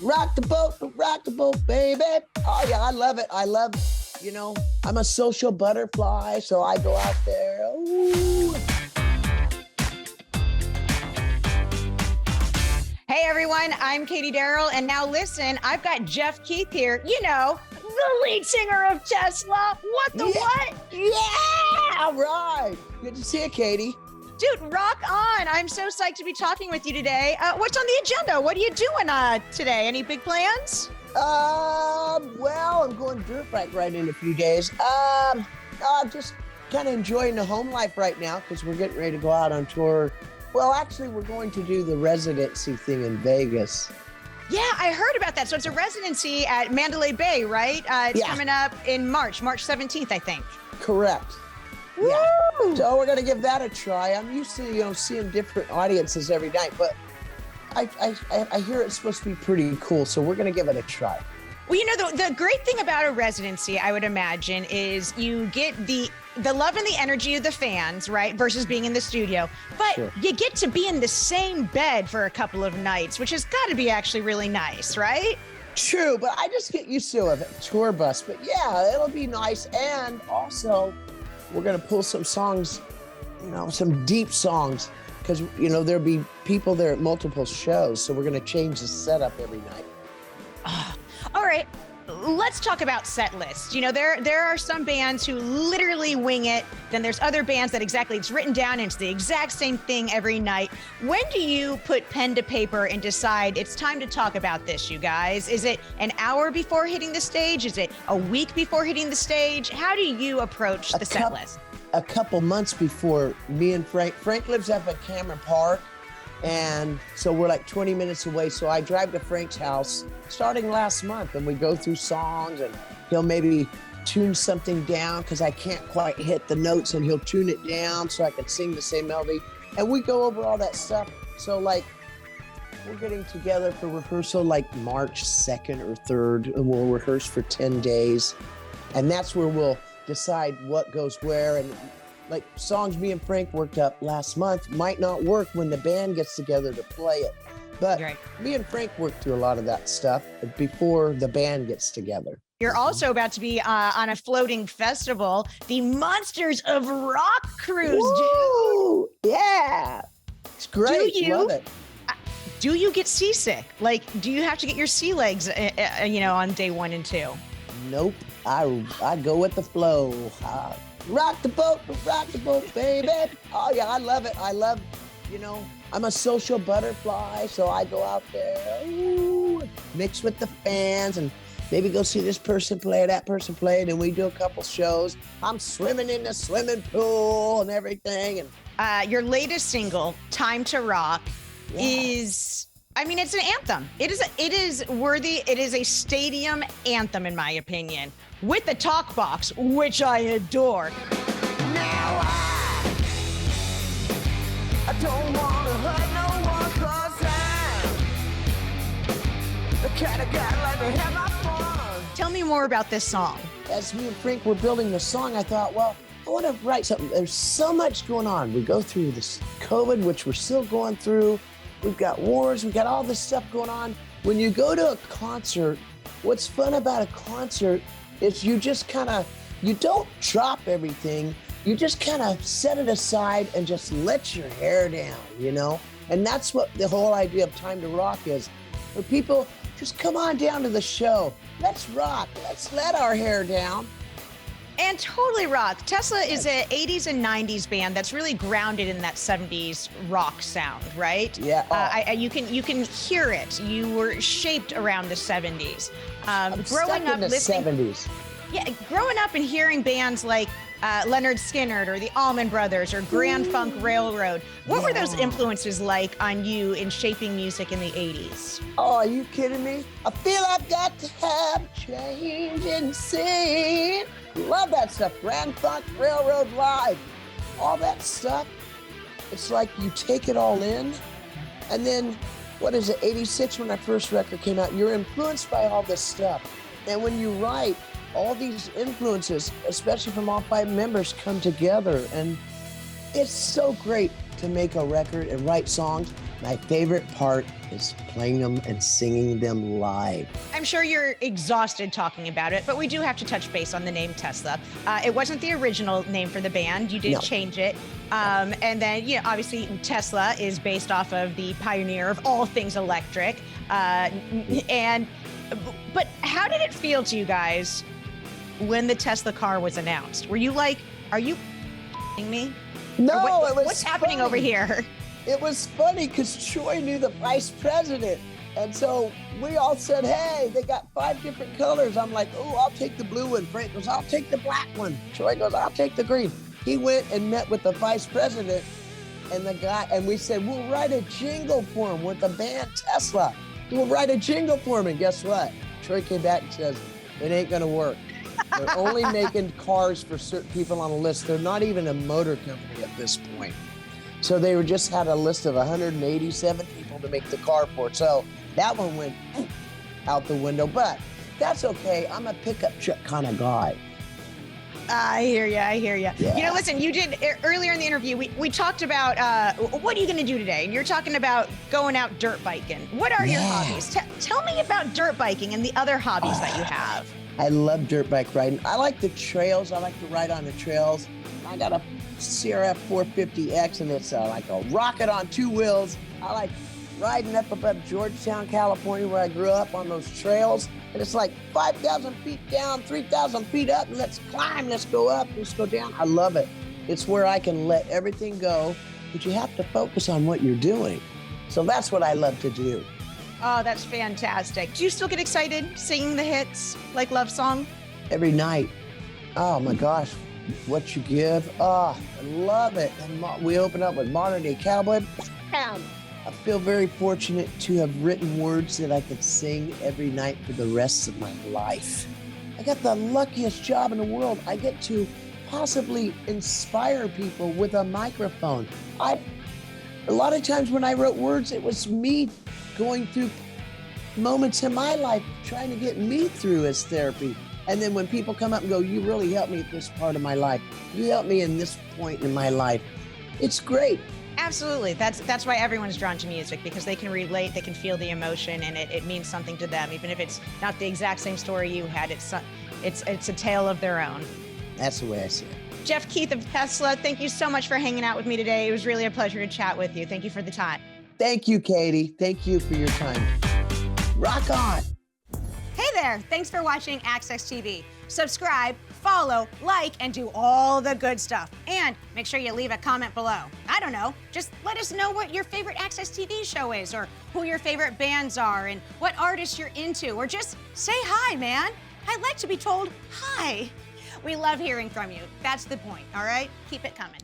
rock the boat, baby. Oh yeah, I love it. I'm a social butterfly, so I go out there. Ooh. Hey everyone, I'm Katie Darrell, and now listen, I've got Jeff Keith here, the lead singer of Tesla. What the what? Yeah, right. Good to see you, Katie. Dude, rock on. I'm so psyched to be talking with you today. What's on the agenda? What are you doing today? Any big plans? Well, I'm going dirt bike riding in a few days. I'm just kind of enjoying the home life right now because we're getting ready to go out on tour. Well, actually, we're going to do the residency thing in Vegas. Yeah, I heard about that. So it's a residency at Mandalay Bay, right? It's coming up in March 17th, I think. Correct. Woo! Yeah. So we're going to give that a try. I'm used to, seeing different audiences every night, but I hear it's supposed to be pretty cool. So we're going to give it a try. Well, the great thing about a residency, I would imagine, is you get the love and the energy of the fans, right? Versus being in the studio. But Sure. You get to be in the same bed for a couple of nights, which has got to be actually really nice, right? True, but I just get used to a tour bus. But yeah, it'll be nice. And also, we're going to pull some songs, some deep songs, because, there'll be people there at multiple shows. So we're going to change the setup every night. All right, let's talk about set lists. There are some bands who literally wing it. Then there's other bands that it's written down and it's the exact same thing every night. When do you put pen to paper and decide it's time to talk about this, you guys? Is it an hour before hitting the stage? Is it a week before hitting the stage? How do you approach the set list? A couple months before, me and Frank. Frank lives up at Cameron Park. And so we're like 20 minutes away. So I drive to Frank's house starting last month and we go through songs and he'll maybe tune something down because I can't quite hit the notes and he'll tune it down so I can sing the same melody. And we go over all that stuff. So we're getting together for rehearsal March 2nd or 3rd and we'll rehearse for 10 days. And that's where we'll decide what goes where. And songs me and Frank worked up last month might not work when the band gets together to play it. But Me and Frank worked through a lot of that stuff before the band gets together. You're also about to be on a floating festival, the Monsters of Rock cruise. Woo! Yeah. It's great. Love it. Do you get seasick? Do you have to get your sea legs, on day 1 and 2? Nope. I go with the flow. Rock the boat, baby. Oh yeah, I love it. I'm a social butterfly, so I go out there, mix with the fans and maybe go see this person play, that person play, and we do a couple shows. I'm swimming in the swimming pool and everything. And your latest single, Time to Rock, is... it's an anthem. It is worthy. It is a stadium anthem, in my opinion, with the talk box, which I adore. Now I don't want to hurt no one 'cause I'm the kind of guy like to have my fun. Tell me more about this song. As me and Frank were building the song, I thought, well, I want to write something. There's so much going on. We go through this COVID, which we're still going through. We've got wars, we've got all this stuff going on. When you go to a concert, what's fun about a concert is you just you don't drop everything. You just kind of set it aside and just let your hair down, And that's what the whole idea of Time to Rock is. For people, just come on down to the show. Let's rock. Let's let our hair down. And totally rock. Tesla is an 80s and 90s band that's really grounded in that 70s rock sound, right? Yeah. You can hear it. You were shaped around the 70s. Growing up in the 70s. Yeah, growing up and hearing bands like Leonard Skinner or the Allman Brothers or Grand Funk Railroad. What were those influences like on you in shaping music in the 80s? Oh, are you kidding me? I feel I've got to have a change in scene. Love that stuff. Grand Funk Railroad Live. All that stuff. It's like you take it all in. And then, 86 when that first record came out, you're influenced by all this stuff. And when you write, all these influences, especially from all 5 members, come together. And it's so great to make a record and write songs, my favorite part is playing them and singing them live. I'm sure you're exhausted talking about it, but we do have to touch base on the name Tesla. It wasn't the original name for the band. You did change it. And then, obviously Tesla is based off of the pioneer of all things electric. But how did it feel to you guys when the Tesla car was announced? Were you like, are you me? No, it was what's happening over here? It was funny because Troy knew the vice president. And so we all said, hey, they got 5 different colors. I'm like, oh, I'll take the blue one. Frank goes, I'll take the black one. Troy goes, I'll take the green. He went and met with the vice president and the guy, and we said, we'll write a jingle for him with the band Tesla. We'll write a jingle for him. And guess what? Troy came back and says, it ain't gonna work. They're only making cars for certain people on a list. They're not even a motor company at this point. So they were just had a list of 187 people to make the car for. So that one went out the window, but that's okay. I'm a pickup truck kind of guy. I hear you. Yeah. Listen, you did earlier in the interview, we talked about what are you going to do today? And you're talking about going out dirt biking. What are your hobbies? Tell me about dirt biking and the other hobbies that you have. I love dirt bike riding. I like the trails. I like to ride on the trails. I got a CRF 450X and it's like a rocket on 2 wheels. I like riding up above Georgetown, California, where I grew up on those trails. And it's like 5,000 feet down, 3,000 feet up, and let's climb, let's go up, let's go down. I love it. It's where I can let everything go, but you have to focus on what you're doing. So that's what I love to do. Oh, that's fantastic. Do you still get excited singing the hits like Love Song? Every night. Oh my gosh, What You Give. Oh, I love it. And we open up with Modern Day Cowboy. Bam! I feel very fortunate to have written words that I could sing every night for the rest of my life. I got the luckiest job in the world. I get to possibly inspire people with a microphone. A lot of times when I wrote words, it was me going through moments in my life, trying to get me through as therapy. And then when people come up and go, you really helped me at this part of my life. You helped me in this point in my life. It's great. Absolutely. That's why everyone's drawn to music, because they can relate, they can feel the emotion, and it means something to them, even if it's not the exact same story you had. It's a tale of their own. That's the way I see it. Jeff Keith of Tesla, thank you so much for hanging out with me today. It was really a pleasure to chat with you. Thank you for the time. Thank you, Katie. Thank you for your time. Rock on. Hey there. Thanks for watching AXS TV. Subscribe, follow, like, and do all the good stuff. And make sure you leave a comment below. I don't know, just let us know what your favorite AXS TV show is, or who your favorite bands are, and what artists you're into, or just say hi, man. I'd like to be told hi. We love hearing from you. That's the point, all right? Keep it coming.